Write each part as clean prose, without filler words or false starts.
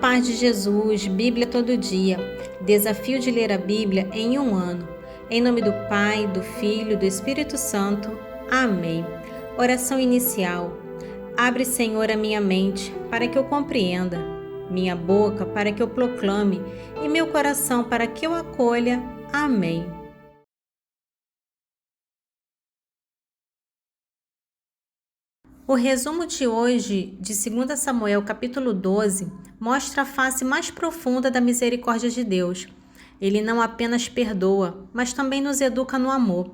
paz de Jesus, Bíblia todo dia. Desafio de ler a Bíblia em um ano. Em nome do Pai, do Filho e do Espírito Santo. Amém. Oração inicial. Abre, Senhor, a minha mente para que eu compreenda, minha boca para que eu proclame e meu coração para que eu acolha. Amém. O resumo de hoje, de 2 Samuel, capítulo 12, mostra a face mais profunda da misericórdia de Deus. Ele não apenas perdoa, mas também nos educa no amor.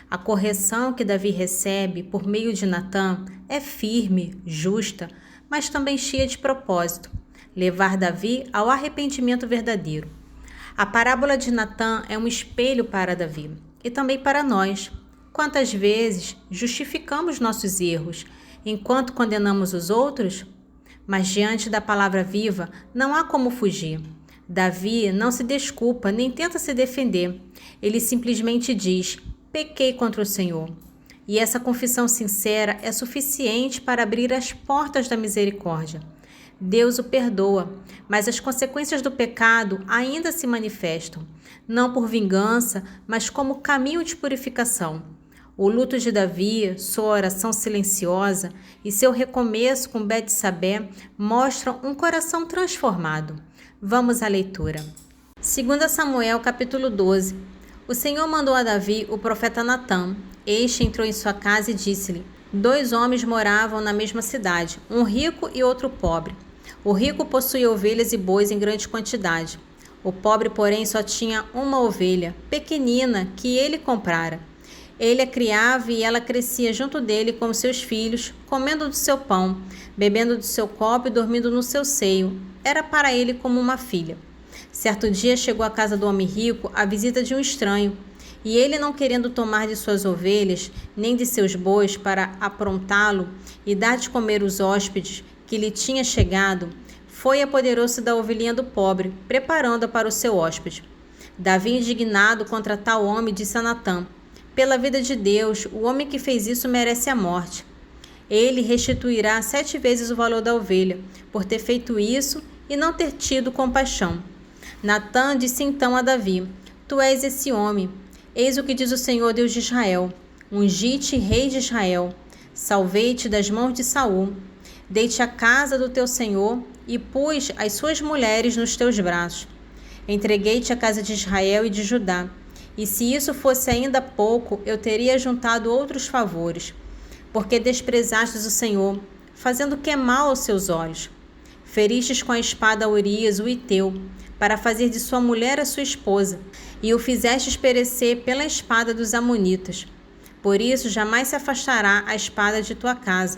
A correção que Davi recebe por meio de Natã é firme, justa, mas também cheia de propósito: levar Davi ao arrependimento verdadeiro. A parábola de Natã é um espelho para Davi e também para nós. Quantas vezes justificamos nossos erros enquanto condenamos os outros? Mas diante da palavra viva não há como fugir. Davi não se desculpa nem tenta se defender. Ele simplesmente diz: pequei contra o Senhor. E essa confissão sincera é suficiente para abrir as portas da misericórdia. Deus o perdoa, mas as consequências do pecado ainda se manifestam, não por vingança, mas como caminho de purificação. O luto de Davi, sua oração silenciosa e seu recomeço com Betsabé mostram um coração transformado. Vamos à leitura. 2 Samuel, capítulo 12. O Senhor mandou a Davi o profeta Natã. Este entrou em sua casa e disse-lhe: 2 homens moravam na mesma cidade, um rico e outro pobre. O rico possuía ovelhas e bois em grande quantidade. O pobre, porém, só tinha uma ovelha, pequenina, que ele comprara. Ele a criava e ela crescia junto dele como seus filhos, comendo do seu pão, bebendo do seu copo e dormindo no seu seio. Era para ele como uma filha. Certo dia chegou à casa do homem rico a visita de um estranho, e ele, não querendo tomar de suas ovelhas, nem de seus bois para aprontá-lo e dar de comer os hóspedes que lhe tinha chegado, foi e apoderou-se da ovelhinha do pobre, preparando-a para o seu hóspede. Davi, indignado contra tal homem, disse a Natã: pela vida de Deus, o homem que fez isso merece a morte. Ele restituirá 7 vezes o valor da ovelha, por ter feito isso e não ter tido compaixão. Natã disse então a Davi: tu és esse homem. Eis o que diz o Senhor, Deus de Israel: ungi-te rei de Israel. Salvei-te das mãos de Saul. Dei-te a casa do teu senhor e pus as suas mulheres nos teus braços. Entreguei-te a casa de Israel e de Judá. E se isso fosse ainda pouco, eu teria juntado outros favores, porque desprezastes o Senhor, fazendo o que é mal aos seus olhos. Feristes com a espada Urias, o Hiteu, para fazer de sua mulher a sua esposa, e o fizestes perecer pela espada dos amonitas. Por isso jamais se afastará a espada de tua casa,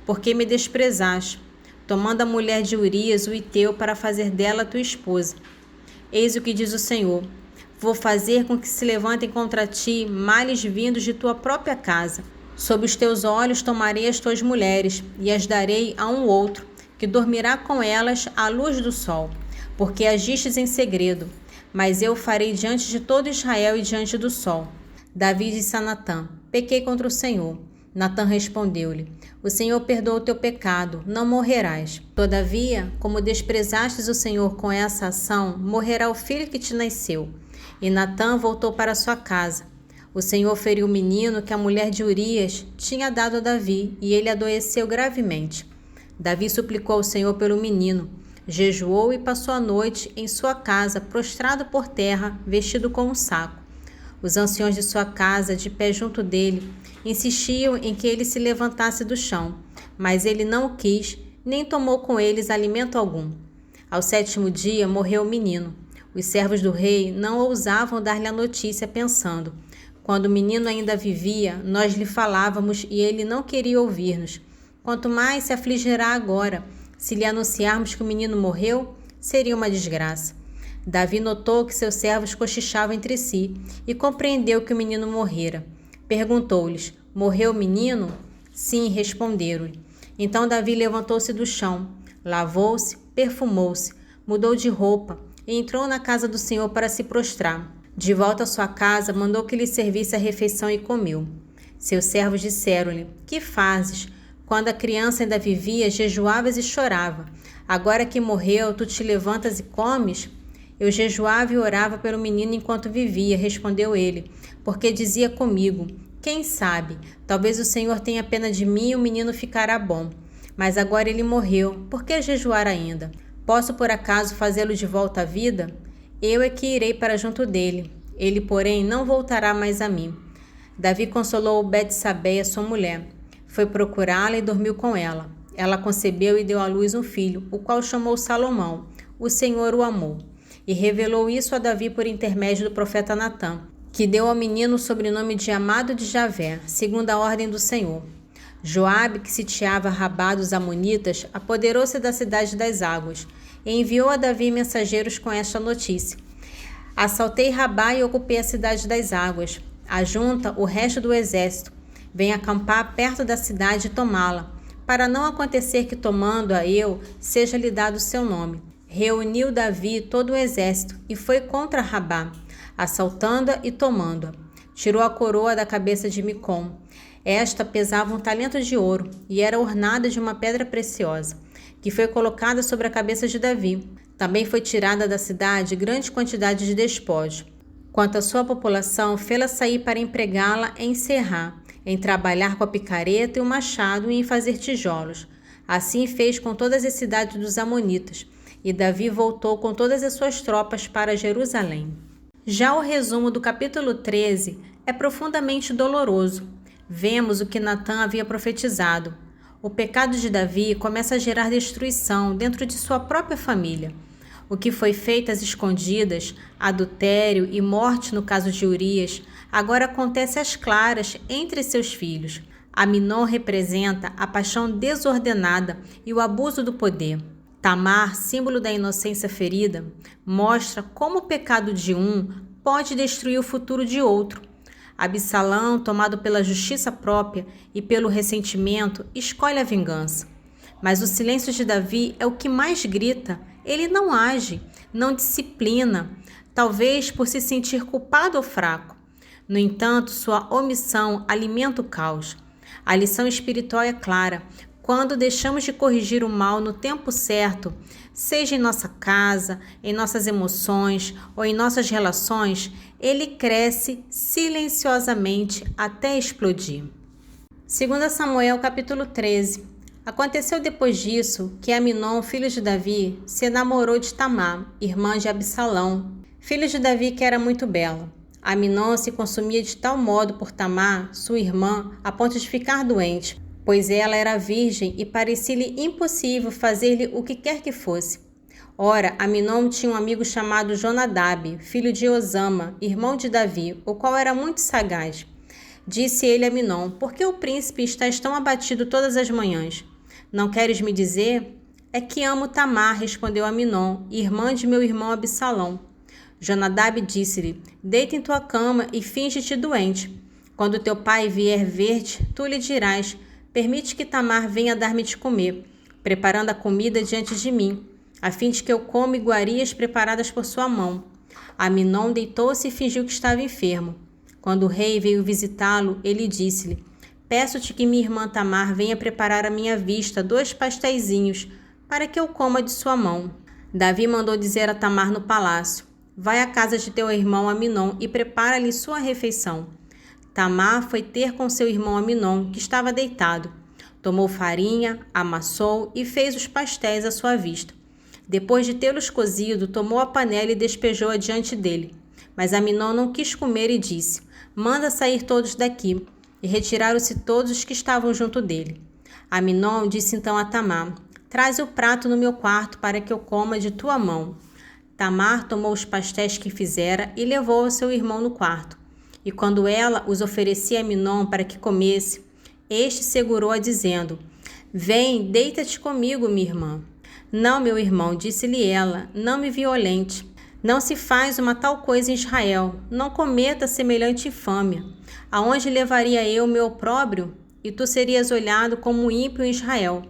porque me desprezaste, tomando a mulher de Urias, o Hiteu, para fazer dela tua esposa. Eis o que diz o Senhor: vou fazer com que se levantem contra ti males vindos de tua própria casa. Sob os teus olhos tomarei as tuas mulheres e as darei a um outro, que dormirá com elas à luz do sol, porque agistes em segredo, mas eu farei diante de todo Israel e diante do sol. Davi disse a Natã: pequei contra o Senhor. Natã respondeu-lhe: o Senhor perdoa o teu pecado, não morrerás. Todavia, como desprezastes o Senhor com essa ação, morrerá o filho que te nasceu. E Natã voltou para sua casa. O Senhor feriu o menino que a mulher de Urias tinha dado a Davi, e ele adoeceu gravemente. Davi suplicou ao Senhor pelo menino, jejuou e passou a noite em sua casa, prostrado por terra, vestido com um saco. Os anciãos de sua casa, de pé junto dele, insistiam em que ele se levantasse do chão, mas ele não o quis, nem tomou com eles alimento algum. Ao 7º dia morreu o menino. Os servos do rei não ousavam dar-lhe a notícia, pensando: quando o menino ainda vivia, nós lhe falávamos e ele não queria ouvir-nos. Quanto mais se afligirá agora, se lhe anunciarmos que o menino morreu, seria uma desgraça. Davi notou que seus servos cochichavam entre si e compreendeu que o menino morrera. Perguntou-lhes: morreu o menino? Sim, responderam-lhe. Então Davi levantou-se do chão, lavou-se, perfumou-se, mudou de roupa e entrou na casa do Senhor para se prostrar. De volta à sua casa, mandou que lhe servisse a refeição e comeu. Seus servos disseram-lhe: que fazes? Quando a criança ainda vivia, jejuavas e chorava. Agora que morreu, tu te levantas e comes? Eu jejuava e orava pelo menino enquanto vivia, respondeu ele, porque dizia comigo, quem sabe, talvez o Senhor tenha pena de mim e o menino ficará bom. Mas agora ele morreu, por que jejuar ainda? Posso por acaso fazê-lo de volta à vida? Eu é que irei para junto dele. Ele, porém, não voltará mais a mim. Davi consolou Betsabeia, sua mulher. Foi procurá-la e dormiu com ela. Ela concebeu e deu à luz um filho, o qual chamou Salomão. O Senhor o amou. E revelou isso a Davi por intermédio do profeta Natã, que deu ao menino o sobrenome de Amado de Javé, segundo a ordem do Senhor. Joabe, que sitiava Rabá dos Amonitas, apoderou-se da cidade das águas, e enviou a Davi mensageiros com esta notícia. Assaltei Rabá e ocupei a cidade das águas. Ajunta o resto do exército. Vem acampar perto da cidade e tomá-la, para não acontecer que, tomando-a eu, seja-lhe dado seu nome. Reuniu Davi todo o exército e foi contra Rabá, assaltando-a e tomando-a. Tirou a coroa da cabeça de Micom. Esta pesava 1 talento de ouro e era ornada de uma pedra preciosa, que foi colocada sobre a cabeça de Davi. Também foi tirada da cidade grande quantidade de despojo. Quanto à sua população, fê-la sair para empregá-la em serrar, em trabalhar com a picareta e o machado e em fazer tijolos. Assim fez com todas as cidades dos amonitas, e Davi voltou com todas as suas tropas para Jerusalém. Já o resumo do capítulo 13 é profundamente doloroso. Vemos o que Natã havia profetizado. O pecado de Davi começa a gerar destruição dentro de sua própria família. O que foi feito às escondidas, adultério e morte no caso de Urias, agora acontece às claras entre seus filhos. Aminon representa a paixão desordenada e o abuso do poder. Tamar, símbolo da inocência ferida, mostra como o pecado de um pode destruir o futuro de outro. Absalão, tomado pela justiça própria e pelo ressentimento, escolhe a vingança. Mas o silêncio de Davi é o que mais grita. Ele não age, não disciplina, talvez por se sentir culpado ou fraco. No entanto, sua omissão alimenta o caos. A lição espiritual é clara. Quando deixamos de corrigir o mal no tempo certo, seja em nossa casa, em nossas emoções ou em nossas relações, ele cresce silenciosamente até explodir. 2 Samuel capítulo 13. Aconteceu depois disso que Aminon, filho de Davi, se enamorou de Tamar, irmã de Absalão, filho de Davi, que era muito bela. Aminon se consumia de tal modo por Tamar, sua irmã, a ponto de ficar doente, pois ela era virgem e parecia-lhe impossível fazer-lhe o que quer que fosse. Ora, Aminon tinha um amigo chamado Jonadab, filho de Osama, irmão de Davi, o qual era muito sagaz. Disse ele a Aminon, por que o príncipe estás tão abatido todas as manhãs? Não queres me dizer? É que amo Tamar, respondeu Aminon, irmã de meu irmão Absalão. Jonadab disse-lhe, deita em tua cama e finge-te doente. Quando teu pai vier ver-te, tu lhe dirás, permite que Tamar venha dar-me de comer, preparando a comida diante de mim, a fim de que eu coma iguarias preparadas por sua mão. Aminon deitou-se e fingiu que estava enfermo. Quando o rei veio visitá-lo, ele disse-lhe, peço-te que minha irmã Tamar venha preparar à minha vista 2 pasteizinhos, para que eu coma de sua mão. Davi mandou dizer a Tamar no palácio, vai à casa de teu irmão Aminon e prepara-lhe sua refeição. Tamar foi ter com seu irmão Aminon, que estava deitado. Tomou farinha, amassou e fez os pastéis à sua vista. Depois de tê-los cozido, tomou a panela e despejou-a diante dele. Mas Aminon não quis comer e disse, manda sair todos daqui. E retiraram-se todos os que estavam junto dele. Aminon disse então a Tamar, traze o prato no meu quarto para que eu coma de tua mão. Tamar tomou os pastéis que fizera e levou ao seu irmão no quarto. E quando ela os oferecia a Aminon para que comesse, este segurou-a dizendo, vem, deita-te comigo, minha irmã. Não, meu irmão, disse-lhe ela, não me violente. Não se faz uma tal coisa em Israel, não cometa semelhante infâmia. Aonde levaria eu meu opróbrio? E tu serias olhado como ímpio em Israel.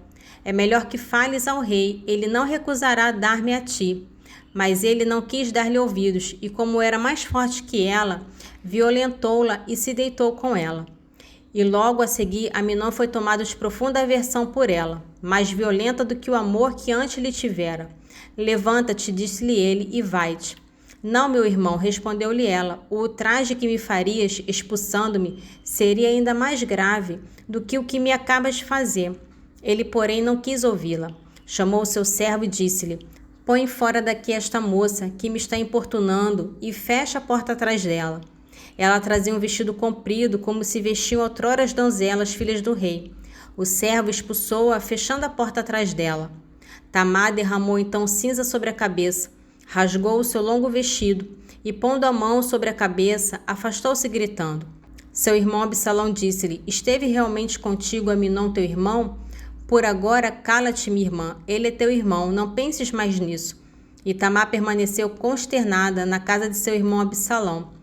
É melhor que fales ao rei, ele não recusará dar-me a ti. Mas ele não quis dar-lhe ouvidos, e como era mais forte que ela, violentou-la e se deitou com ela. E logo a seguir, Amnon foi tomado de profunda aversão por ela, mais violenta do que o amor que antes lhe tivera. Levanta-te, disse-lhe ele, e vai-te. Não, meu irmão, respondeu-lhe ela, o ultraje que me farias, expulsando-me, seria ainda mais grave do que o que me acabas de fazer. Ele, porém, não quis ouvi-la. Chamou o seu servo e disse-lhe, põe fora daqui esta moça, que me está importunando, e fecha a porta atrás dela. Ela trazia um vestido comprido, como se vestiam outrora as donzelas, filhas do rei. O servo expulsou-a, fechando a porta atrás dela. Tamar derramou então cinza sobre a cabeça, rasgou o seu longo vestido e, pondo a mão sobre a cabeça, afastou-se gritando. Seu irmão Absalão disse-lhe, esteve realmente contigo Amnon, teu irmão? Por agora, cala-te, minha irmã, ele é teu irmão, não penses mais nisso. E Tamar permaneceu consternada na casa de seu irmão Absalão.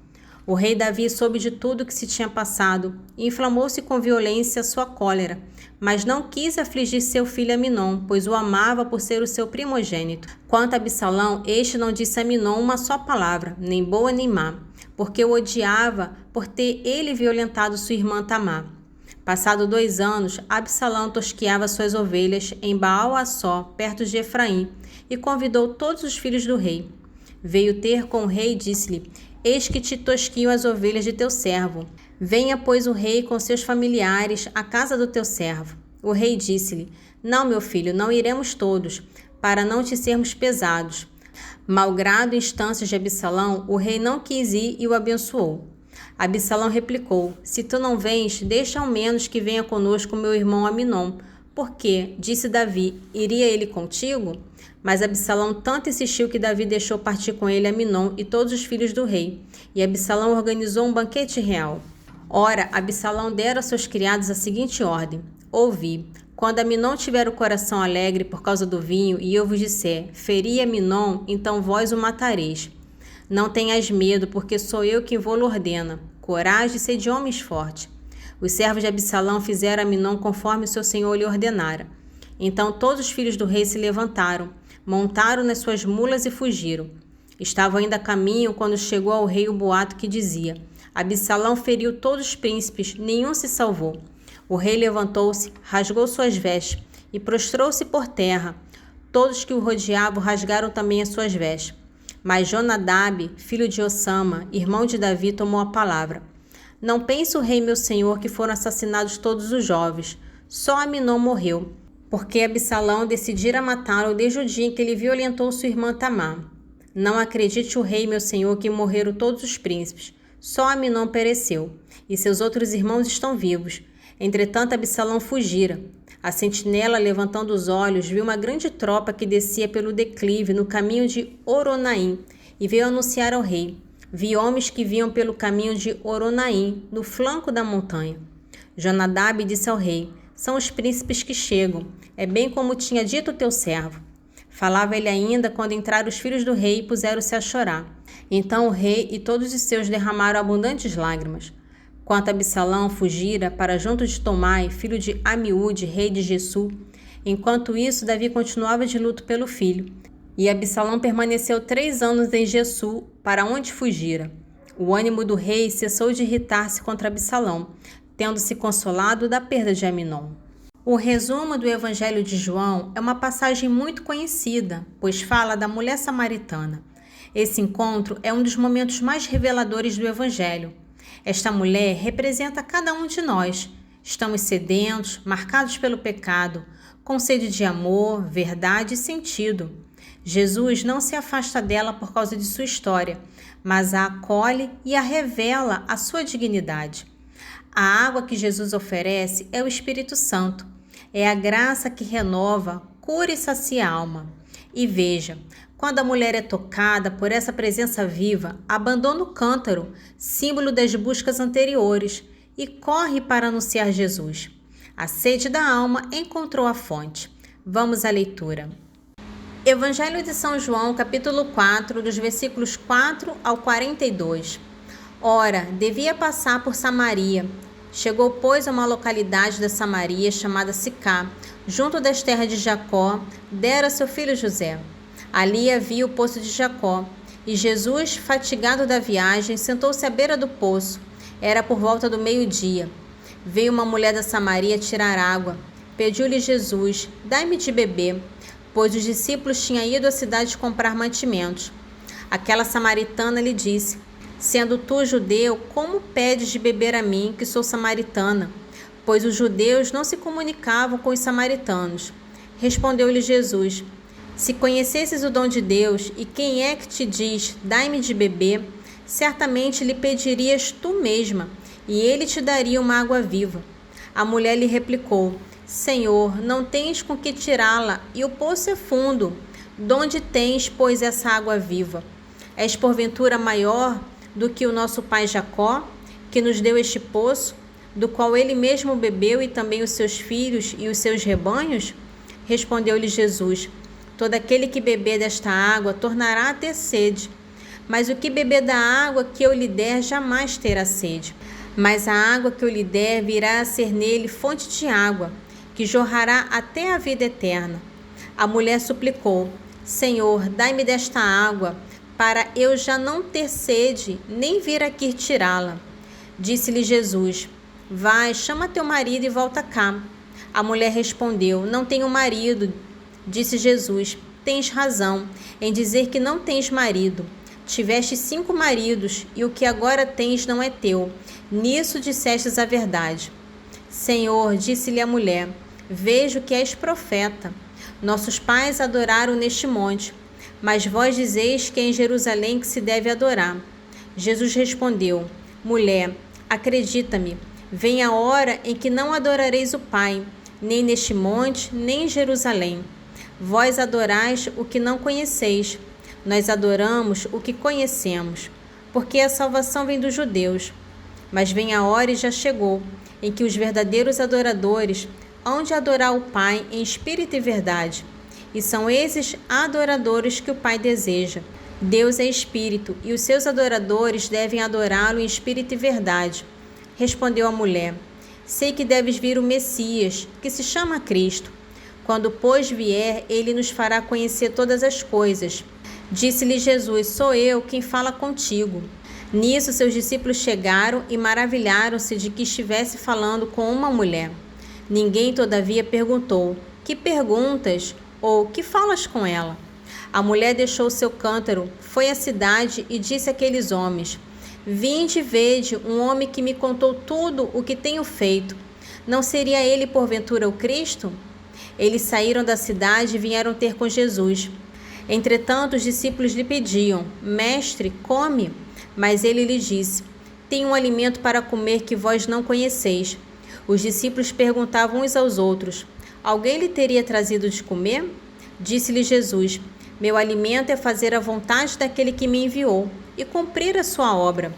O rei Davi soube de tudo o que se tinha passado e inflamou-se com violência a sua cólera, mas não quis afligir seu filho Amnon, pois o amava por ser o seu primogênito. Quanto a Absalão, este não disse a Amnon uma só palavra, nem boa nem má, porque o odiava por ter ele violentado sua irmã Tamar. Passado 2 anos, Absalão tosqueava suas ovelhas em Baal-Assó, perto de Efraim, e convidou todos os filhos do rei. Veio ter com o rei e disse-lhe, eis que te tosquio as ovelhas de teu servo. Venha, pois, o rei com seus familiares à casa do teu servo. O rei disse-lhe, não, meu filho, não iremos todos, para não te sermos pesados. Malgrado instâncias de Absalão, o rei não quis ir e o abençoou. Absalão replicou, se tu não vens, deixa ao menos que venha conosco meu irmão Amnon. Porque, disse Davi, iria ele contigo? Mas Absalão tanto insistiu que Davi deixou partir com ele Amnon e todos os filhos do rei. E Absalão organizou um banquete real. Ora, Absalão dera a seus criados a seguinte ordem. Ouvi, quando Amnon tiver o coração alegre por causa do vinho, e eu vos disser, feri Amnon, então vós o matareis. Não tenhas medo, porque sou eu quem vou-lo ordena. Coragem e sede homens fortes. Os servos de Absalão fizeram a Amnon conforme o seu senhor lhe ordenara. Então todos os filhos do rei se levantaram, montaram nas suas mulas e fugiram. Estavam ainda a caminho quando chegou ao rei o boato que dizia, Absalão feriu todos os príncipes, nenhum se salvou. O rei levantou-se, rasgou suas vestes e prostrou-se por terra. Todos que o rodeavam rasgaram também as suas vestes. Mas Jonadab, filho de Ossama, irmão de Davi, tomou a palavra. Não pense o rei meu senhor que foram assassinados todos os jovens. Só Amnon morreu, porque Absalão decidira matá-lo desde o dia em que ele violentou sua irmã Tamar. Não acredite o rei meu senhor que morreram todos os príncipes. Só Amnon pereceu, e seus outros irmãos estão vivos. Entretanto, Absalão fugira. A sentinela, levantando os olhos, viu uma grande tropa que descia pelo declive no caminho de Oronaim, e veio anunciar ao rei. Vi homens que vinham pelo caminho de Oronaim, no flanco da montanha. Jonadab disse ao rei, são os príncipes que chegam, é bem como tinha dito o teu servo. Falava ele ainda quando entraram os filhos do rei e puseram-se a chorar. Então o rei e todos os seus derramaram abundantes lágrimas. Quanto a Absalão fugira para junto de Tomai, filho de Amiúde, rei de Gesur. Enquanto isso, Davi continuava de luto pelo filho. E Absalão permaneceu 3 anos em Gesur, para onde fugira. O ânimo do rei cessou de irritar-se contra Absalão, tendo-se consolado da perda de Amnon. O resumo do Evangelho de João é uma passagem muito conhecida, pois fala da mulher samaritana. Esse encontro é um dos momentos mais reveladores do Evangelho. Esta mulher representa cada um de nós. Estamos sedentos, marcados pelo pecado, com sede de amor, verdade e sentido. Jesus não se afasta dela por causa de sua história, mas a acolhe e a revela a sua dignidade. A água que Jesus oferece é o Espírito Santo. É a graça que renova, cura e sacia a alma. E veja, quando a mulher é tocada por essa presença viva, abandona o cântaro, símbolo das buscas anteriores, e corre para anunciar Jesus. A sede da alma encontrou a fonte. Vamos à leitura. Evangelho de São João, capítulo 4, dos versículos 4 ao 42. Ora, devia passar por Samaria. Chegou, pois, a uma localidade da Samaria chamada Sicá, junto das terras de Jacó, dera seu filho José. Ali havia o poço de Jacó, e Jesus, fatigado da viagem, sentou-se à beira do poço. Era por volta do meio-dia. Veio uma mulher da Samaria tirar água. Pediu-lhe Jesus: dai-me de beber, pois os discípulos tinham ido à cidade comprar mantimentos. Aquela samaritana lhe disse: sendo tu judeu, como pedes de beber a mim, que sou samaritana? Pois os judeus não se comunicavam com os samaritanos. Respondeu-lhe Jesus: se conhecesses o dom de Deus e quem é que te diz, dai-me de beber, certamente lhe pedirias tu mesma, e ele te daria uma água viva. A mulher lhe replicou: Senhor, não tens com que tirá-la, e o poço é fundo. Donde tens, pois, essa água viva? És porventura maior do que o nosso pai Jacó, que nos deu este poço, do qual ele mesmo bebeu e também os seus filhos e os seus rebanhos? Respondeu-lhe Jesus: todo aquele que beber desta água tornará a ter sede, mas o que beber da água que eu lhe der jamais terá sede. Mas a água que eu lhe der virá a ser nele fonte de água, que jorrará até a vida eterna. A mulher suplicou: Senhor, dai-me desta água, para eu já não ter sede, nem vir aqui tirá-la. Disse-lhe Jesus: vai, chama teu marido e volta cá. A mulher respondeu: não tenho marido. Disse Jesus: tens razão em dizer que não tens marido. Tiveste 5 maridos, e o que agora tens não é teu. Nisso dissestes a verdade. Senhor, disse-lhe a mulher, vejo que és profeta. Nossos pais adoraram neste monte, mas vós dizeis que é em Jerusalém que se deve adorar. Jesus respondeu: mulher, acredita-me, vem a hora em que não adorareis o Pai, nem neste monte, nem em Jerusalém. Vós adorais o que não conheceis, nós adoramos o que conhecemos, porque a salvação vem dos judeus. Mas vem a hora e já chegou, em que os verdadeiros adoradores hão de adorar o Pai em espírito e verdade. E são esses adoradores que o Pai deseja. Deus é espírito, e os seus adoradores devem adorá-lo em espírito e verdade. Respondeu a mulher: sei que deves vir o Messias, que se chama Cristo. Quando, pois, vier, ele nos fará conhecer todas as coisas. Disse-lhe Jesus: sou eu quem fala contigo. Nisso seus discípulos chegaram e maravilharam-se de que estivesse falando com uma mulher. Ninguém, todavia, perguntou: que perguntas? Ou que falas com ela? A mulher deixou seu cântaro, foi à cidade e disse àqueles homens: vinde e vede um homem que me contou tudo o que tenho feito. Não seria ele porventura o Cristo? Eles saíram da cidade e vieram ter com Jesus. Entretanto, os discípulos lhe pediam: mestre, come. Mas ele lhe disse: tenho um alimento para comer que vós não conheceis. Os discípulos perguntavam uns aos outros: alguém lhe teria trazido de comer? Disse-lhe Jesus: meu alimento é fazer a vontade daquele que me enviou e cumprir a sua obra.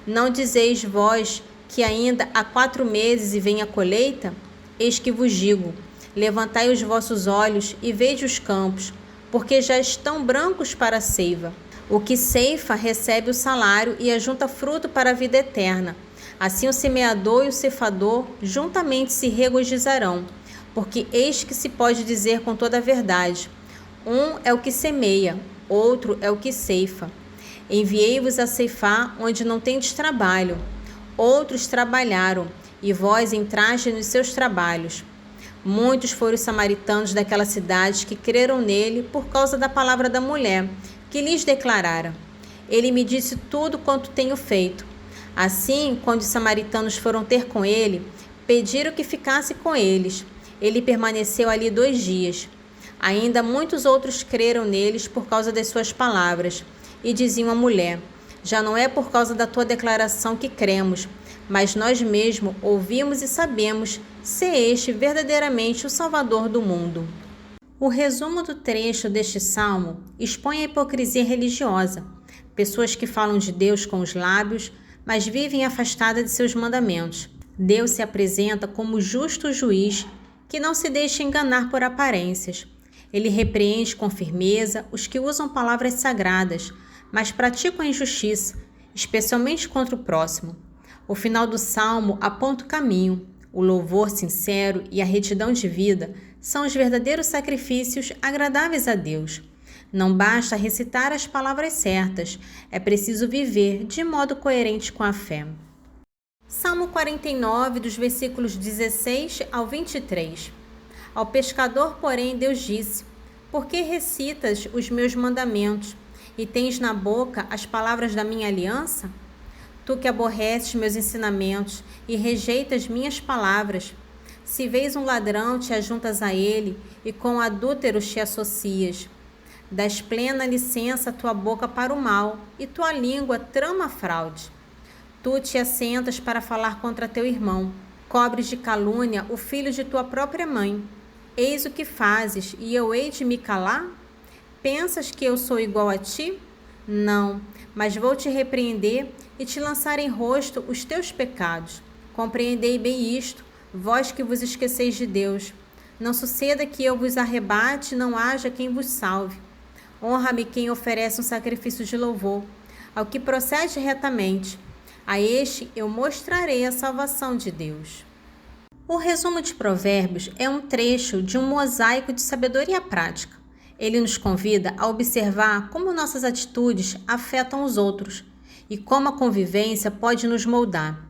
Não dizeis vós que ainda há 4 meses e vem a colheita? Eis que vos digo: levantai os vossos olhos e vede os campos, porque já estão brancos para a ceiva. O que ceifa recebe o salário e ajunta fruto para a vida eterna. Assim o semeador e o ceifador juntamente se regozijarão, porque eis que se pode dizer com toda a verdade: um é o que semeia, outro é o que ceifa. Enviei-vos a ceifar onde não tendes trabalho. Outros trabalharam, e vós entrastes nos seus trabalhos. Muitos foram os samaritanos daquela cidade que creram nele por causa da palavra da mulher, que lhes declarara: ele me disse tudo quanto tenho feito. Assim, quando os samaritanos foram ter com ele, pediram que ficasse com eles. Ele permaneceu ali 2 dias. Ainda muitos outros creram neles por causa das suas palavras, e diziam à mulher: já não é por causa da tua declaração que cremos, mas nós mesmos ouvimos e sabemos ser este verdadeiramente o Salvador do mundo. O resumo do trecho deste salmo expõe a hipocrisia religiosa, pessoas que falam de Deus com os lábios, mas vivem afastadas de seus mandamentos. Deus se apresenta como justo juiz que não se deixa enganar por aparências. Ele repreende com firmeza os que usam palavras sagradas, mas praticam a injustiça, especialmente contra o próximo. O final do salmo aponta o caminho. O louvor sincero e a retidão de vida são os verdadeiros sacrifícios agradáveis a Deus. Não basta recitar as palavras certas, é preciso viver de modo coerente com a fé. Salmo 49, dos versículos 16 ao 23. Ao pescador, porém, Deus disse: Por que recitas os meus mandamentos e tens na boca as palavras da minha aliança? Tu que aborreces meus ensinamentos e rejeitas minhas palavras, se vês um ladrão, te ajuntas a ele e com adúlteros te associas. Dás plena licença à tua boca para o mal e tua língua trama fraude. Tu te assentas para falar contra teu irmão, cobres de calúnia o filho de tua própria mãe. Eis o que fazes, e eu hei de me calar? Pensas que eu sou igual a ti? Não, mas vou te repreender e te lançar em rosto os teus pecados. Compreendei bem isto, vós que vos esqueceis de Deus. Não suceda que eu vos arrebate e não haja quem vos salve. Honra-me quem oferece um sacrifício de louvor, ao que procede retamente. A este eu mostrarei a salvação de Deus. O resumo de Provérbios é um trecho de um mosaico de sabedoria prática. Ele nos convida a observar como nossas atitudes afetam os outros e como a convivência pode nos moldar.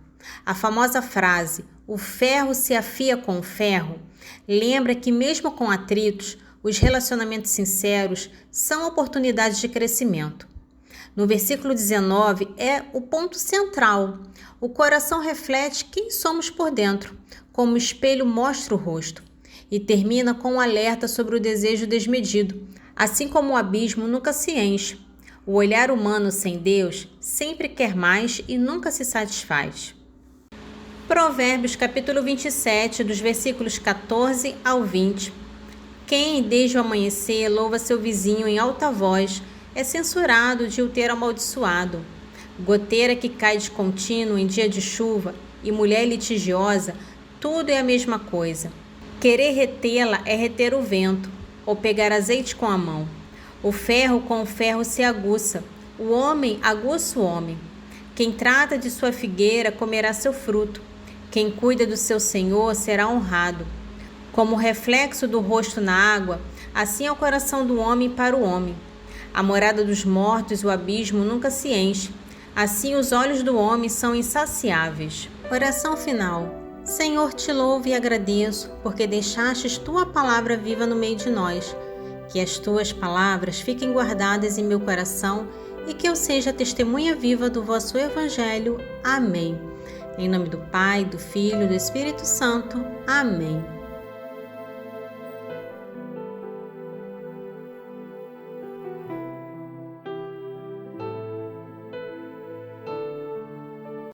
A famosa frase, o ferro se afia com o ferro, lembra que mesmo com atritos, os relacionamentos sinceros são oportunidades de crescimento. No versículo 19 é o ponto central. O coração reflete quem somos por dentro, como o espelho mostra o rosto. E termina com um alerta sobre o desejo desmedido. Assim como o abismo nunca se enche, o olhar humano sem Deus sempre quer mais e nunca se satisfaz. Provérbios capítulo 27, dos versículos 14 ao 20. Quem, desde o amanhecer, louva seu vizinho em alta voz, é censurado de o ter amaldiçoado. Goteira que cai de contínuo em dia de chuva e mulher litigiosa, tudo é a mesma coisa. Querer retê-la é reter o vento, ou pegar azeite com a mão. O ferro com o ferro se aguça, o homem aguça o homem. Quem trata de sua figueira comerá seu fruto, quem cuida do seu senhor será honrado. Como o reflexo do rosto na água, assim é o coração do homem para o homem. A morada dos mortos e o abismo nunca se enche, assim os olhos do homem são insaciáveis. Oração final. Senhor, te louvo e agradeço, porque deixastes tua palavra viva no meio de nós. Que as tuas palavras fiquem guardadas em meu coração e que eu seja testemunha viva do vosso Evangelho. Amém. Em nome do Pai, do Filho e do Espírito Santo. Amém.